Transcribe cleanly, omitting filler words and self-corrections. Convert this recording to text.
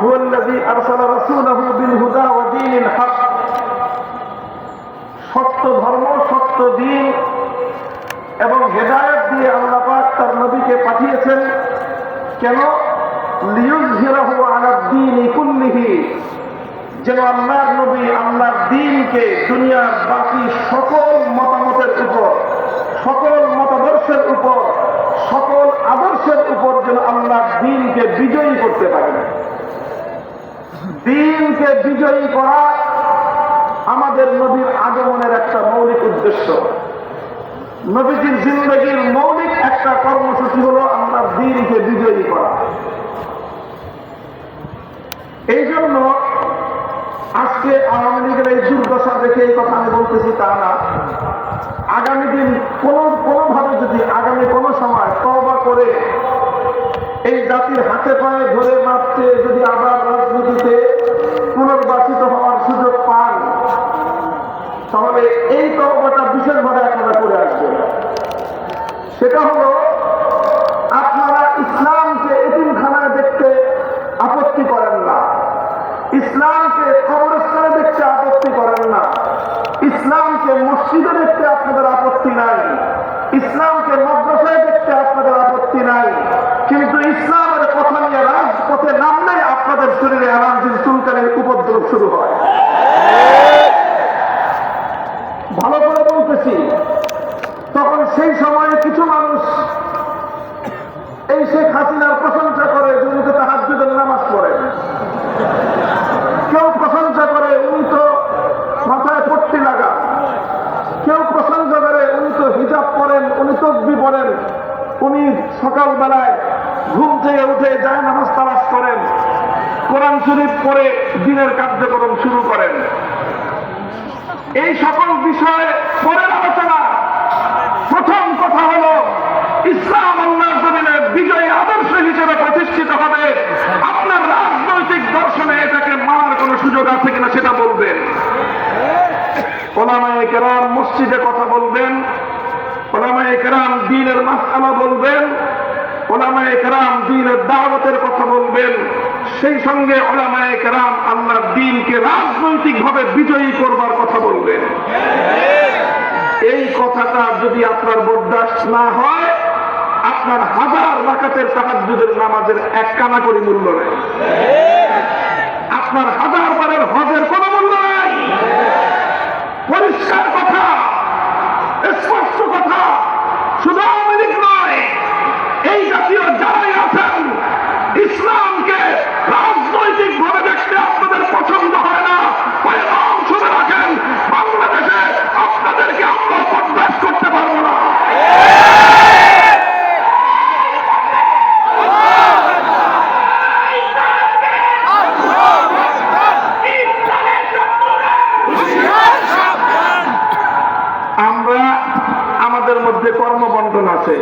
হুয়াল্লাযী আরসালা রাসূলাহু বিল হুদা ওয়া দীনিল হক, সত্য ধর্ম, সত্য দ্বীন এবং হেদায়েত দিয়ে আল্লাহ পাক তার নবীকে পাঠিয়েছেন। কেন? লিইয়ুযহিরাহু আলাদ দীনি কুল্লিহি, যেন আল্লাহর নবী আল্লাহর দ্বীনকে দুনিয়ার বাকি সকল মতামতের উপর, সকল মতাদর্শের উপর, সকল আদর্শের উপর যেন আল্লাহর দ্বীনকে বিজয়ী করতে পারেন। দ্বীনকে বিজয়ী করা আমাদের নবীর আগমনের একটা মৌলিক উদ্দেশ্য। নবীজির জিন্দেগীর মৌলিক একটা কর্মসূচি হলো আল্লাহর দ্বীনকে বিজয়ী করা। এই জন্য আজকে আওয়ামী লীগের এই দুর্দশা দেখে এই কথা আমি বলতেছি তা না। আগামী দিন কোনোভাবে যদি আগামী কোনো সময় তওবা করে এই জাতির হাতে পায়ে ধরে মারতে যদি আবার রাজনীতিতে পুনর্বাসিত হওয়ার সুযোগ পান, তাহলে এই তওবাটা বিশেষভাবে আপনারা করে আসবেন। সেটা হলো, আপনারা ইসলামকে এতিমখানায় দেখতে আপত্তি করেন না, ইসলামকে কবরস্থানে দেখতে আপত্তি করেন না, ইসলামকে মসজিদে দেখতে আপনাদের আপত্তি নাই, ইসলামকে মাদ্রাসায় দেখতে আপনাদের আপত্তি নাই, কিন্তু ইসলামের কথা নিয়ে রাজপথে নামলেই আপনাদের শরীরে আরামদিন চুলকানির উপদ্রব শুরু হয়। ভালো করে বলতেছি, তখন সেই সময়ে কিছু মানুষ এই শেখ হাসিনার প্রশংসা করে যে উনি তো তাহাজ্জুদের নামাজ পড়েন, কেউ প্রশংসা করে উনি তো মাথায় পট্টি লাগান, কেউ প্রশংসা করে উনি তো হিজাব পরেন, উনি তাসবিহ পড়েন, উনি সকালবেলায় ঘুম থেকে উঠে যায় নামাজ তালাশ করেন, কোরআন শরীফ পড়ে দিনের কার্যক্রম শুরু করেন। এই সকল বিষয়ে পরের আলোচনা। প্রথম কথা হলো, ইসলাম আল্লাহর জমিনে বিজয়ী আদর্শ হিসেবে প্রতিষ্ঠিত হবে। আপনার রাজনৈতিক দর্শনে এটাকে মানার কোন সুযোগ আছে কিনা সেটা বলবেন। ওলামায়ে কেরাম মসজিদে কথা বলবেন, ওলামায়ে কেরাম দ্বীনের মাসআলা বলবেন, ওলামায়ে কেরাম দ্বীনের দাওয়াতের কথা বলবেন, সেই সঙ্গে ওলামায়ে কেরাম আল্লাহর দ্বীনকে রাজনৈতিকভাবে বিজয়ী করবার কথা বলবেন। এই কথাটা যদি আপনার বরদাস্ত না হয়, আপনার হাজার রাকাতের তাহাজ্জুদের নামাজের এক কানা করি মূল্য নেই, আপনার হাজার বারের হজের কোন মূল্য নেই। পরিষ্কার কথা, স্পষ্ট কথা। শুধু আওয়ামী লীগ নয়, এই জাতীয় যারাই আছেন, ইসলামকে রাজনৈতিক ভাবে দেখতে আপনাদের পছন্দ হয় না, শুনে রাখেন, বাংলাদেশে আপনাদেরকে আমরা বরদাস্ত করতে পারবো না। আমরা আমাদের মধ্যে কর্মবন্টন আছে।